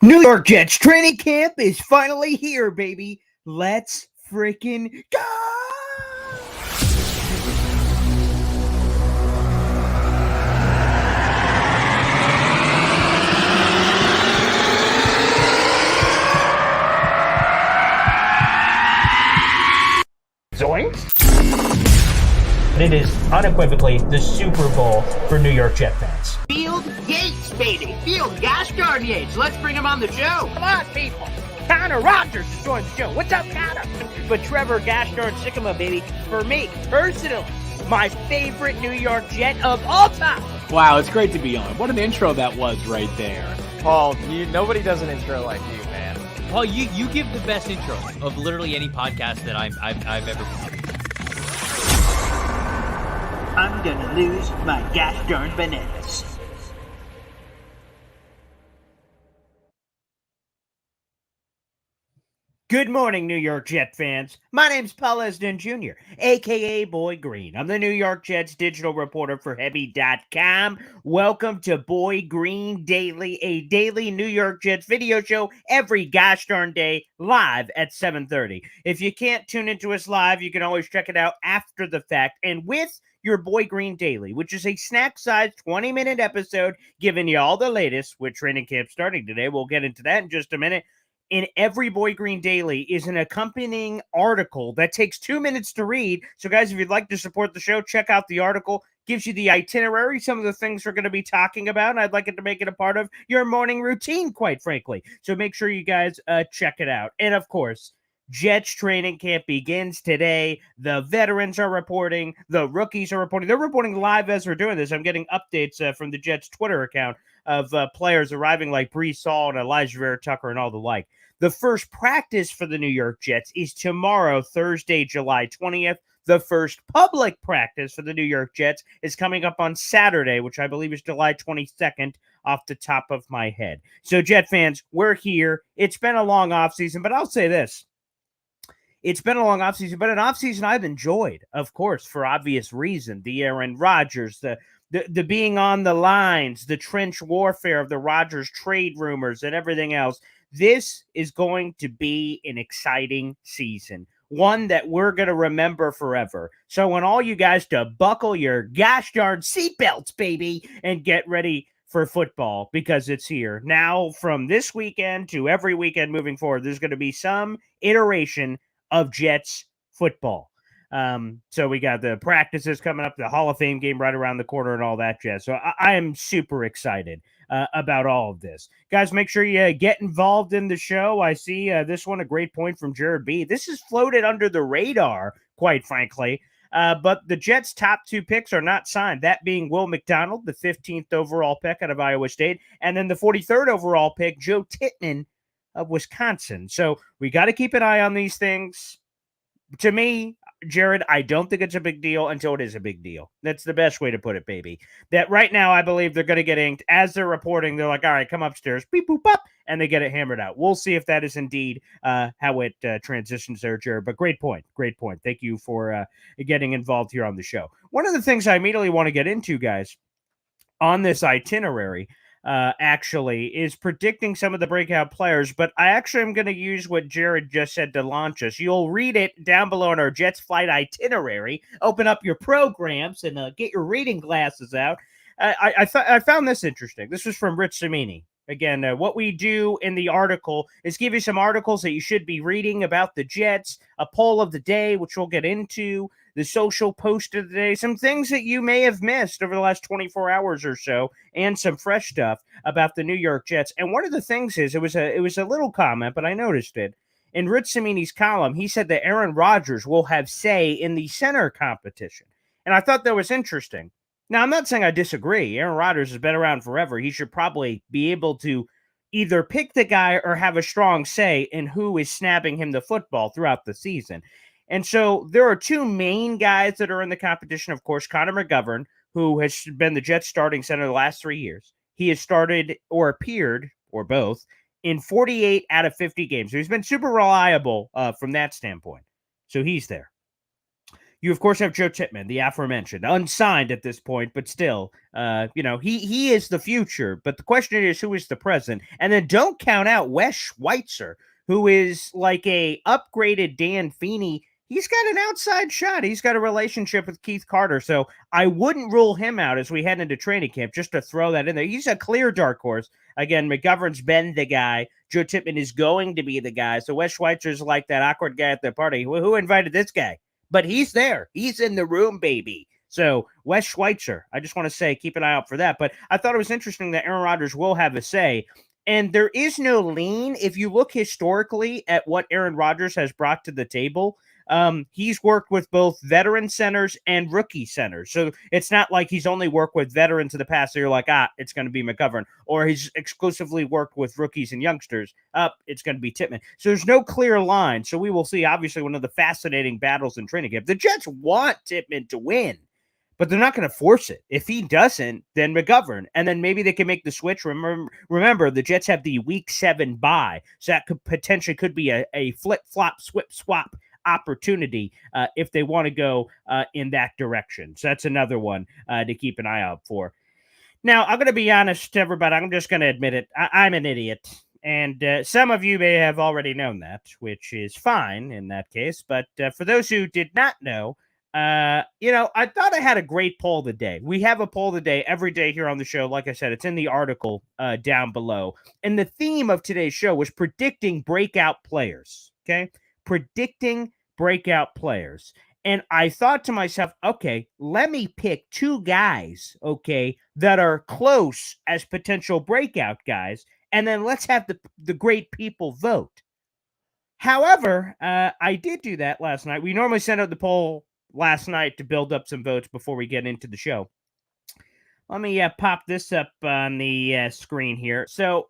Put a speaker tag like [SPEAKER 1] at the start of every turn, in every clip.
[SPEAKER 1] New York Jets training camp is finally here, baby. Let's freaking go! Zoinks! It is unequivocally the Super Bowl for New York Jet fans.
[SPEAKER 2] Field Yates, baby. Field Gosh darn Yates. Let's bring him on the show.
[SPEAKER 1] Come on, people. Connor Rogers is joining the show. What's up, Connor? But Trevor gosh darn Sycamore, baby, for me, personally, my favorite New York Jet of all time.
[SPEAKER 3] Wow, it's great to be on. What an intro that was right there.
[SPEAKER 4] Paul, nobody does an intro like you, man.
[SPEAKER 5] Paul, you give the best intro of literally any podcast that I've ever been.
[SPEAKER 2] I'm gonna lose my gosh darn bananas.
[SPEAKER 1] Good morning, New York Jet fans. My name's Paul Esden Jr., a.k.a. Boy Green. I'm the New York Jets digital reporter for Heavy.com. Welcome to Boy Green Daily, a daily New York Jets video show every gosh darn day, live at 7:30. If you can't tune into us live, you can always check it out after the fact. And with your Boy Green Daily, which is a snack-sized 20-minute episode giving you all the latest with training camp starting today. We'll get into that in just a minute. In every Boy Green Daily is an accompanying article that takes 2 minutes to read. So, guys, if you'd like to support the show, check out the article. Gives you the itinerary, some of the things we're going to be talking about, and I'd like it to make it a part of your morning routine, quite frankly. So make sure you guys check it out. And, of course, Jets training camp begins today. The veterans are reporting. The rookies are reporting. They're reporting live as we're doing this. I'm getting updates from the Jets Twitter account of players arriving like Brees Hall and Elijah Vera Tucker and all the like. The first practice for the New York Jets is tomorrow, Thursday, July 20th. The first public practice for the New York Jets is coming up on Saturday, which I believe is July 22nd off the top of my head. So, Jet fans, we're here. It's been a long offseason, but I'll say this. It's been a long offseason, but an offseason I've enjoyed, of course, for obvious reason. The Aaron Rodgers, the being on the lines, the trench warfare of the Rodgers trade rumors and everything else. This is going to be an exciting season, one that we're going to remember forever. So I want all you guys to buckle your gosh darn seatbelts, baby, and get ready for football because it's here. Now, from this weekend to every weekend moving forward, there's going to be some iteration of Jets football. So we got the practices coming up, the Hall of Fame game right around the corner and all that jazz. So I am super excited about all of this. Guys, make sure you get involved in the show. I see this one, a great point from Jared B. This is floated under the radar, quite frankly. But the Jets' top two picks are not signed, that being Will McDonald, the 15th overall pick out of Iowa State, and then the 43rd overall pick, Joe Tittman of Wisconsin. So we got to keep an eye on these things. To me, Jared, I don't think it's a big deal until it is a big deal. That's the best way to put it, baby. That right now, I believe they're going to get inked. As they're reporting, they're like, all right, come upstairs, beep, boop, up, and they get it hammered out. We'll see if that is indeed how it transitions there, Jared. But great point. Great point. Thank you for getting involved here on the show. One of the things I immediately want to get into, guys, on this itinerary, actually, is predicting some of the breakout players, but I actually am going to use what Jared just said to launch us. You'll read it down below in our Jets flight itinerary. Open up your programs and get your reading glasses out. I found this interesting. This was from Rich Cimini. Again, what we do in the article is give you some articles that you should be reading about the Jets, a poll of the day, which we'll get into, the social post of the day, some things that you may have missed over the last 24 hours or so, and some fresh stuff about the New York Jets. And one of the things is, it was a little comment, but I noticed it. In Rich Cimini's column, he said that Aaron Rodgers will have say in the center competition. And I thought that was interesting. Now, I'm not saying I disagree. Aaron Rodgers has been around forever. He should probably be able to either pick the guy or have a strong say in who is snapping him the football throughout the season. And so there are two main guys that are in the competition. Of course, Connor McGovern, who has been the Jets starting center the last 3 years. He has started or appeared, or both, in 48 out of 50 games. So he's been super reliable from that standpoint. So he's there. You, of course, have Joe Tippmann, the aforementioned, unsigned at this point, but still, he is the future. But the question is, who is the present? And then don't count out Wes Schweitzer, who is like a upgraded Dan Feeney. He's got an outside shot. He's got a relationship with Keith Carter. So I wouldn't rule him out as we head into training camp, just to throw that in there. He's a clear dark horse. Again, McGovern's been the guy. Joe Tippmann is going to be the guy. So Wes Schweitzer's like that awkward guy at the party. Who invited this guy? But he's there. He's in the room, baby. So Wes Schweitzer, I just want to say, keep an eye out for that. But I thought it was interesting that Aaron Rodgers will have a say. And there is no lean. If you look historically at what Aaron Rodgers has brought to the table, he's worked with both veteran centers and rookie centers. So it's not like he's only worked with veterans in the past. So you're like, it's going to be McGovern. Or he's exclusively worked with rookies and youngsters. It's going to be Tippmann. So there's no clear line. So we will see, obviously, one of the fascinating battles in training camp. The Jets want Tippmann to win, but they're not going to force it. If he doesn't, then McGovern. And then maybe they can make the switch. Remember, the Jets have the Week 7 bye. So that could potentially be a flip-flop, swap opportunity if they want to go in that direction. So that's another one to keep an eye out for. Now, I'm going to be honest, everybody. I'm just going to admit it. I'm an idiot. And some of you may have already known that, which is fine in that case. But for those who did not know, I thought I had a great poll of the day. We have a poll of the day every day here on the show. Like I said, it's in the article down below. And the theme of today's show was predicting breakout players. Okay? Predicting breakout players. And I thought to myself, okay, let me pick two guys, okay, that are close as potential breakout guys, and then let's have the great people vote. However, I did do that last night. We normally send out the poll last night to build up some votes before we get into the show. Let me pop this up on the screen here. So,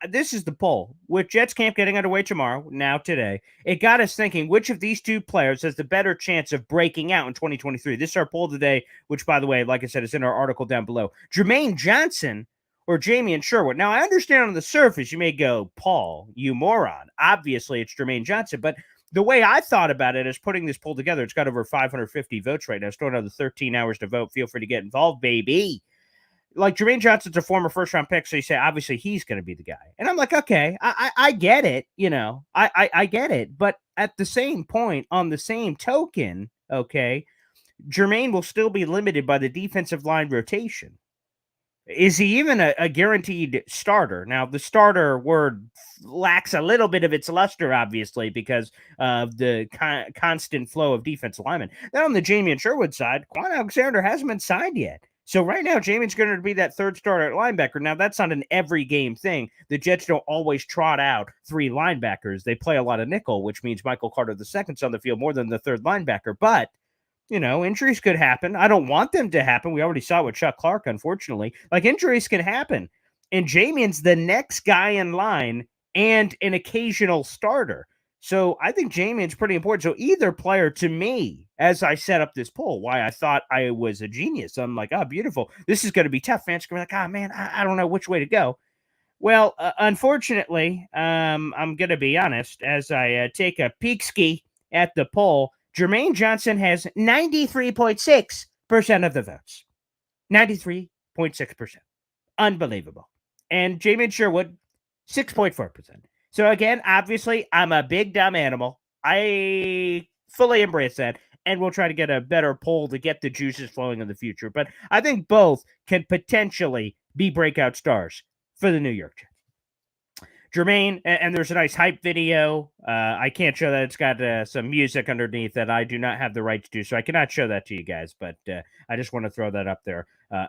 [SPEAKER 1] this is the poll. With Jets camp getting underway tomorrow, now today, it got us thinking, which of these two players has the better chance of breaking out in 2023? This is our poll today, which, by the way, like I said, is in our article down below. Jermaine Johnson or Jamie Sherwood. Now, I understand on the surface, you may go, Paul, you moron. Obviously, it's Jermaine Johnson, but the way I thought about it is putting this poll together. It's got over 550 votes right now. Still another 13 hours to vote. Feel free to get involved, baby. Like, Jermaine Johnson's a former first-round pick, so you say, obviously, he's going to be the guy. And I'm like, okay, I get it, I get it. But at the same point, on the same token, okay, Jermaine will still be limited by the defensive line rotation. Is he even a guaranteed starter? Now, the starter word lacks a little bit of its luster, obviously, because of the constant flow of defensive linemen. Then on the Jamie Sherwood side, Quan Alexander hasn't been signed yet. So right now, Jamie's going to be that third starter at linebacker. Now, that's not an every game thing. The Jets don't always trot out three linebackers. They play a lot of nickel, which means Michael Carter II's on the field more than the third linebacker. But injuries could happen. I don't want them to happen. We already saw it with Chuck Clark, unfortunately. Like, injuries can happen. And Jamian's the next guy in line and an occasional starter. So I think Jamian's pretty important. So either player, to me, as I set up this poll, why I thought I was a genius. I'm like, oh, beautiful. This is going to be tough. Fans are going to be like, oh, man, I don't know which way to go. Well, unfortunately, I'm going to be honest, as I take a peek ski at the poll, Jermaine Johnson has 93.6% of the votes. 93.6%. Unbelievable. And Jamie Sherwood, 6.4%. So again, obviously, I'm a big dumb animal. I fully embrace that. And we'll try to get a better poll to get the juices flowing in the future. But I think both can potentially be breakout stars for the New York Jets. Jermaine, and there's a nice hype video. I can't show that. It's got some music underneath that I do not have the right to do, so I cannot show that to you guys, but I just want to throw that up there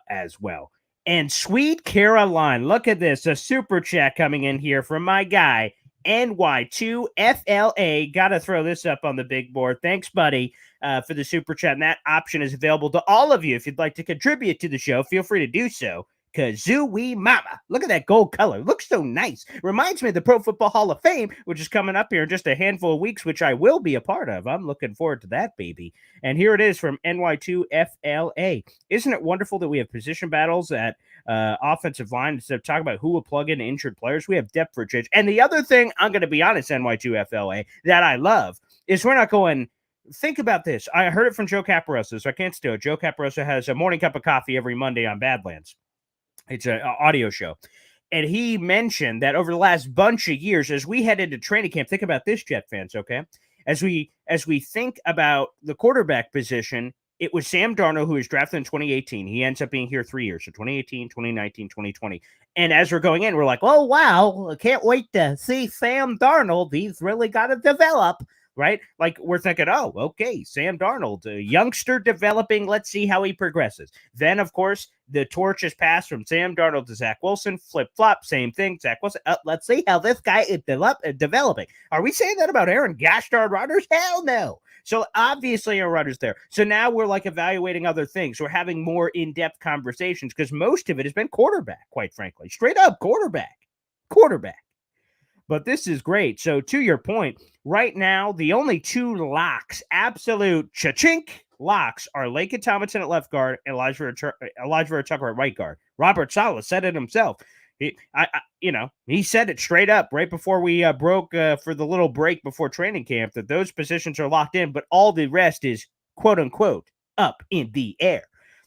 [SPEAKER 1] as well. And Sweet Caroline, look at this, a super chat coming in here from my guy, NY2FLA. Got to throw this up on the big board. Thanks, buddy, for the super chat, and that option is available to all of you. If you'd like to contribute to the show, feel free to do so. Kazooie Mama. Look at that gold color. Looks so nice. Reminds me of the Pro Football Hall of Fame, which is coming up here in just a handful of weeks, which I will be a part of. I'm looking forward to that, baby. And here it is from NY2FLA. Isn't it wonderful that we have position battles at offensive line instead of talking about who will plug in injured players? We have depth for change. And the other thing, I'm going to be honest, NY2FLA, that I love is we're not going think about this. I heard it from Joe Caparosa, so I can't steal it. Joe Caparosa has a morning cup of coffee every Monday on Badlands. It's an audio show. And he mentioned that over the last bunch of years, as we head into training camp, think about this, Jet fans, okay? As we think about the quarterback position, it was Sam Darnold, who was drafted in 2018. He ends up being here 3 years, so 2018, 2019, 2020. And as we're going in, we're like, oh, wow, I can't wait to see Sam Darnold. He's really got to develop, right? Like, we're thinking, oh, okay, Sam Darnold, a youngster developing. Let's see how he progresses. Then, of course, the torch is passed from Sam Darnold to Zach Wilson. Flip-flop, same thing. Zach Wilson, let's see how this guy is developing. Are we saying that about Aaron Gashard Rodgers? Hell no. So obviously Aaron Rodgers there. So now we're like evaluating other things. We're having more in-depth conversations because most of it has been quarterback, quite frankly. Straight up quarterback. But this is great. So to your point, right now, the only two locks, absolute cha-chink locks, are Laken Tomlinson at left guard and Elijah Tucker at right guard. Robert Saleh said it himself. He said it straight up right before we broke for the little break before training camp that those positions are locked in, but all the rest is quote unquote up in the air.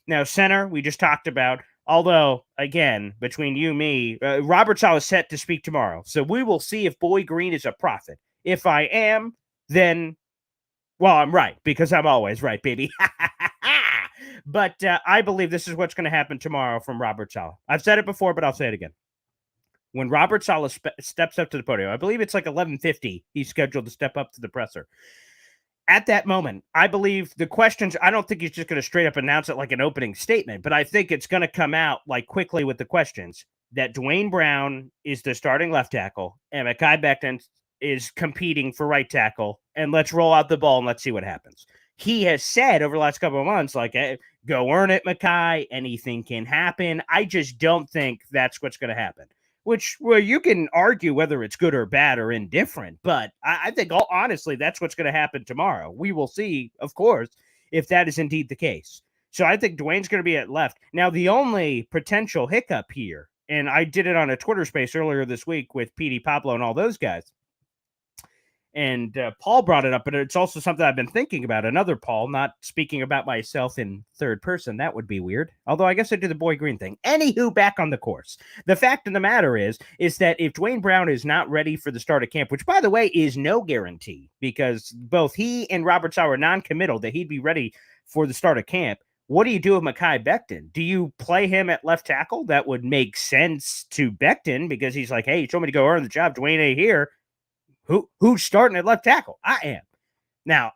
[SPEAKER 1] Now, center, we just talked about. Although, again, between you and me, Robert Saleh is set to speak tomorrow. So we will see if Boy Green is a prophet. If I am, then, well, I'm right, because I'm always right, baby. But I believe this is what's going to happen tomorrow from Robert Saleh. I've said it before, but I'll say it again. When Robert Saleh steps up to the podium, I believe it's like 11:50, he's scheduled to step up to the presser. At that moment, I believe the questions, I don't think he's just going to straight up announce it like an opening statement, but I think it's going to come out like quickly with the questions that Dwayne Brown is the starting left tackle and Mekhi Becton is competing for right tackle, and let's roll out the ball and let's see what happens. He has said over the last couple of months, like, hey, go earn it, Mekhi. Anything can happen. I just don't think that's what's going to happen. Which, well, you can argue whether it's good or bad or indifferent, but I think, honestly, that's what's going to happen tomorrow. We will see, of course, if that is indeed the case. So I think Dwayne's going to be at left. Now, the only potential hiccup here, and I did it on a Twitter space earlier this week with PD Pablo and all those guys, and Paul brought it up, but it's also something I've been thinking about. Another Paul, not speaking about myself in third person. That would be weird. Although I guess I do the Boy Green thing. Anywho, back on the course. The fact of the matter is that if Dwayne Brown is not ready for the start of camp, which, by the way, is no guarantee, because both he and Robert Saleh are non-committal that he'd be ready for the start of camp, what do you do with Mekhi Becton? Do you play him at left tackle? That would make sense to Becton because he's like, hey, you told me to go earn the job. Dwayne ain't here. Who's starting at left tackle? I am. Now,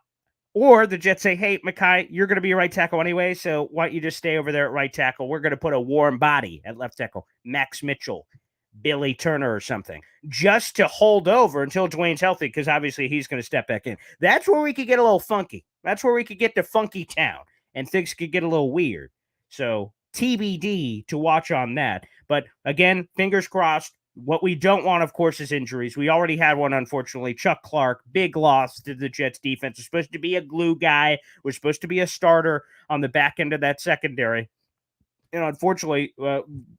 [SPEAKER 1] or the Jets say, hey, Mekhi, you're going to be a right tackle anyway, so why don't you just stay over there at right tackle? We're going to put a warm body at left tackle, Max Mitchell, Billy Turner or something, just to hold over until Dwayne's healthy, because obviously he's going to step back in. That's where we could get a little funky. That's where we could get to funky town, and things could get a little weird. So TBD to watch on that. But again, fingers crossed. What we don't want, of course, is injuries. We already had one, unfortunately. Chuck Clark, big loss to the Jets defense. Was supposed to be a glue guy. Was supposed to be a starter on the back end of that secondary. And unfortunately,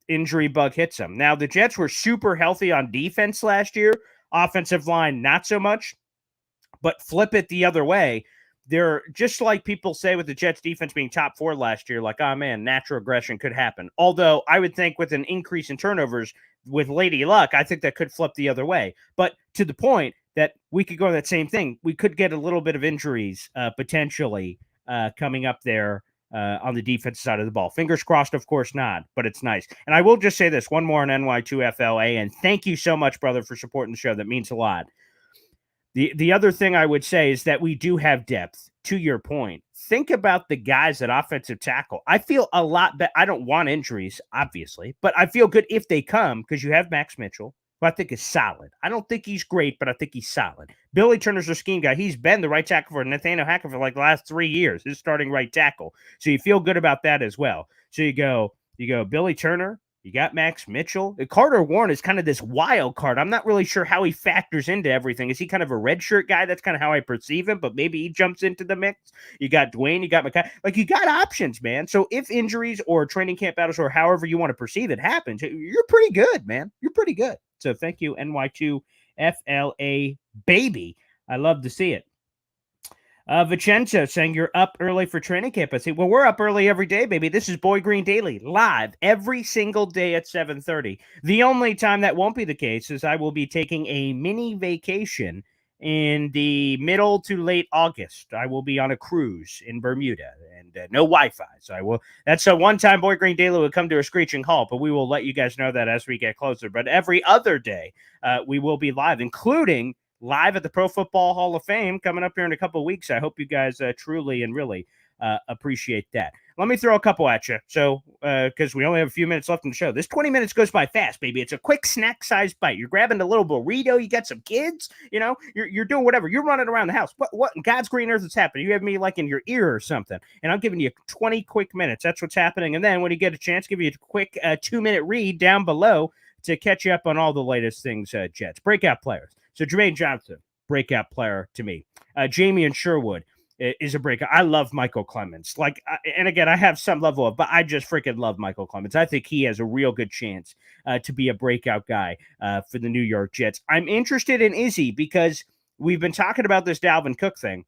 [SPEAKER 1] injury bug hits him. Now, the Jets were super healthy on defense last year. Offensive line, not so much. But flip it the other way. They're just like people say with the Jets defense being top 4 last year, like, oh man, natural aggression could happen. Although I would think with an increase in turnovers with Lady Luck, I think that could flip the other way. But to the point that we could go that same thing, we could get a little bit of injuries potentially coming up there on the defensive side of the ball. Fingers crossed, of course not, but it's nice. And I will just say this, one more on NY2FLA, and thank you so much, brother, for supporting the show. That means a lot. The other thing I would say is that we do have depth, to your point. Think about the guys at offensive tackle. I feel a lot better. I don't want injuries, obviously, but I feel good if they come because you have Max Mitchell, who I think is solid. I don't think he's great, but I think he's solid. Billy Turner's a scheme guy. He's been the right tackle for Nathaniel Hackett for like the last 3 years, his starting right tackle. So you feel good about that as well. So you go Billy Turner. You got Max Mitchell. Carter Warren is kind of this wild card. I'm not really sure how he factors into everything. Is he kind of a redshirt guy? That's kind of how I perceive him, but maybe he jumps into the mix. You got Dwayne, you got Mekhi. Like, you got options, man. So if injuries or training camp battles or however you want to perceive it happens, you're pretty good, man. You're pretty good. So thank you, NY2FLA baby. I love to see it. Vincenzo saying you're up early for training camp. I say, well, we're up early every day, baby. This is Boy Green Daily, live every single day at 7:30. The only time that won't be the case is I will be taking a mini vacation in the middle to late August. I will be on a cruise in Bermuda and no Wi-Fi. So I will. That's a one-time Boy Green Daily will come to a screeching halt, but we will let you guys know that as we get closer. But every other day, we will be live, including live at the Pro Football Hall of Fame coming up here in a couple of weeks. I hope you guys truly and really appreciate that. Let me throw a couple at you. So, because we only have a few minutes left in the show, this 20 minutes goes by fast, baby. It's a quick snack-sized bite. You're grabbing a little burrito. You got some kids. You know, you're doing whatever. You're running around the house. What in God's green earth is happening? You have me like in your ear or something, and I'm giving you 20 quick minutes. That's what's happening. And then when you get a chance, give you a quick 2-minute read down below to catch you up on all the latest things, Jets. Breakout players. So Jermaine Johnson, breakout player to me. Jamie and Sherwood is a breakout. I love Michael Clemens. And again, I have some level of, but I just freaking love Michael Clemens. I think he has a real good chance to be a breakout guy for the New York Jets. I'm interested in Izzy because we've been talking about this Dalvin Cook thing.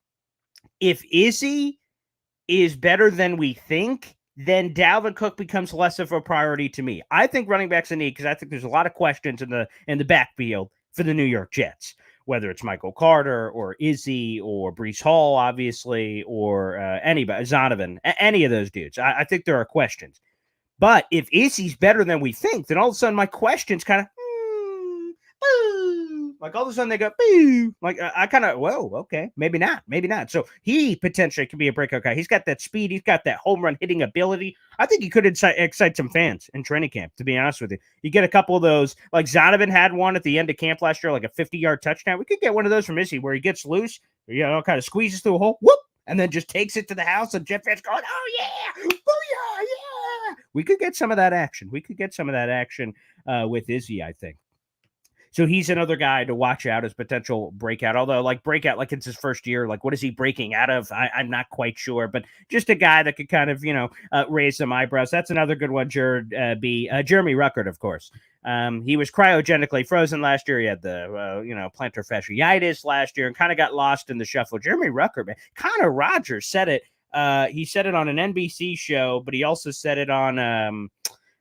[SPEAKER 1] If Izzy is better than we think, then Dalvin Cook becomes less of a priority to me. I think running back's a need because I think there's a lot of questions in the backfield for the New York Jets, whether it's Michael Carter or Izzy or Breece Hall, obviously, or anybody, Zonovan, any of those dudes. I think there are questions. But if Izzy's better than we think, then all of a sudden my questions kind of, like all of a sudden they go, boo. Like I kind of, whoa, okay, maybe not. So he potentially could be a breakout guy. He's got that speed. He's got that home run hitting ability. I think he could excite some fans in training camp, to be honest with you. You get a couple of those, like Zonovan had one at the end of camp last year, like a 50-yard touchdown. We could get one of those from Izzy where he gets loose, kind of squeezes through a hole, whoop, and then just takes it to the house, and Jet fans going, oh, yeah, booyah, yeah. We could get some of that action. With Izzy, I think. So he's another guy to watch out as potential breakout. Although, breakout, like it's his first year. Like, what is he breaking out of? I'm not quite sure. But just a guy that could kind of, raise some eyebrows. That's another good one, Jared B. Jeremy Ruckert, of course. He was cryogenically frozen last year. He had the, plantar fasciitis last year and kind of got lost in the shuffle. Jeremy Ruckert, man. Connor Rogers said it. He said it on an NBC show, but he also said it on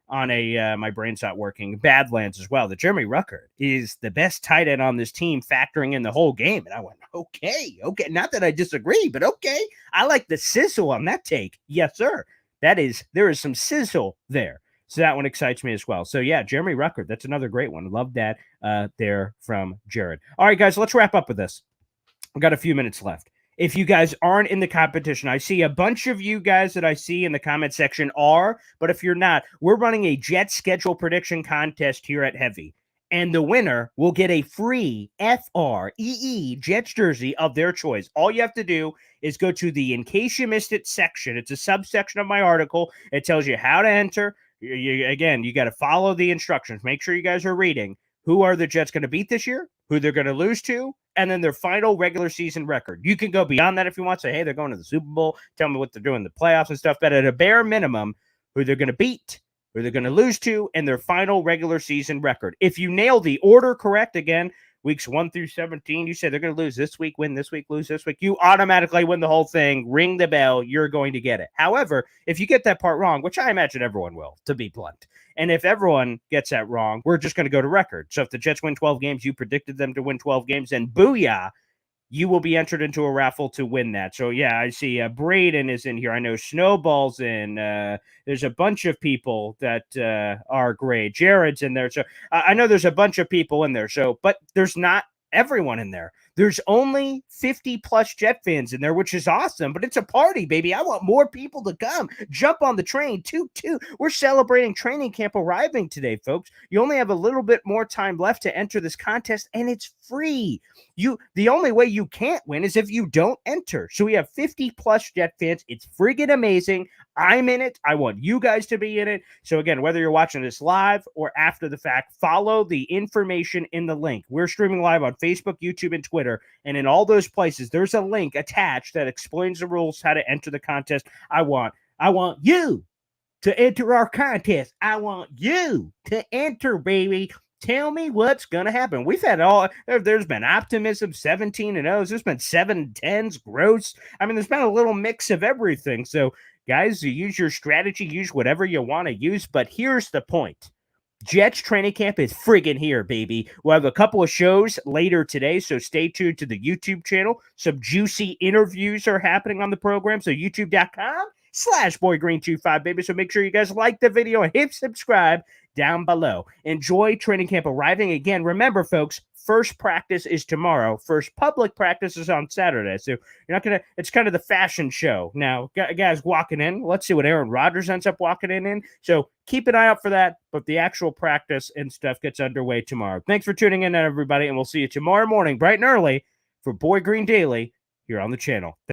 [SPEAKER 1] my brain's not working, Badlands as well. The Jeremy Ruckert is the best tight end on this team, factoring in the whole game. And I went, okay. Not that I disagree, but okay. I like the sizzle on that take. Yes, sir. There is some sizzle there. So that one excites me as well. So yeah, Jeremy Ruckert, that's another great one. Love that there from Jared. All right, guys, let's wrap up with this. We've got a few minutes left. If you guys aren't in the competition, I see a bunch of you guys that I see in the comment section are, but if you're not, we're running a Jet schedule prediction contest here at Heavy, and the winner will get a free FREE Jets jersey of their choice. All you have to do is go to the In Case You Missed It section. It's a subsection of my article. It tells you how to enter. You got to follow the instructions. Make sure you guys are reading. Who are the Jets going to beat this year? Who they're going to lose to? And then their final regular season record. You can go beyond that if you want. Say, hey, they're going to the Super Bowl. Tell me what they're doing in the playoffs and stuff. But at a bare minimum, who they're going to beat, who they're going to lose to, and their final regular season record. If you nail the order correct, again, weeks 1 through 17, you say they're going to lose this week, win this week, lose this week. You automatically win the whole thing. Ring the bell. You're going to get it. However, if you get that part wrong, which I imagine everyone will, to be blunt, and if everyone gets that wrong, we're just going to go to record. So if the Jets win 12 games, you predicted them to win 12 games, and booyah, you will be entered into a raffle to win that. So, yeah, I see Braden is in here. I know Snowball's in. There's a bunch of people that are great. Jared's in there. So, I know there's a bunch of people in there. So, but there's not everyone in there. There's only 50-plus Jet fans in there, which is awesome, but it's a party, baby. I want more people to come. Jump on the train. Toot. We're celebrating training camp arriving today, folks. You only have a little bit more time left to enter this contest, and it's free. The only way you can't win is if you don't enter. So we have 50-plus Jet fans. It's friggin' amazing. I'm in it. I want you guys to be in it. So again, whether you're watching this live or after the fact, follow the information in the link. We're streaming live on Facebook, YouTube, and Twitter. And in all those places, there's a link attached that explains the rules, how to enter the contest. I want you to enter our contest. I want you to enter, baby. Tell me what's going to happen. We've had there's been optimism, 17-0s. There's been 7-10s, gross. I mean, there's been a little mix of everything. So, guys, you use your strategy, use whatever you want to use. But here's the point. Jets training camp is friggin' here, baby. We'll have a couple of shows later today, so stay tuned to the YouTube channel. Some juicy interviews are happening on the program, so youtube.com/boygreen25, baby. So make sure you guys like the video and hit subscribe down below. Enjoy training camp arriving. Again, remember, folks, first practice is tomorrow. First public practice is on Saturday. So you're not going to, it's kind of the fashion show. Now, guys walking in, let's see what Aaron Rodgers ends up walking in. So keep an eye out for that. But the actual practice and stuff gets underway tomorrow. Thanks for tuning in, everybody. And we'll see you tomorrow morning, bright and early, for Boy Green Daily here on the channel.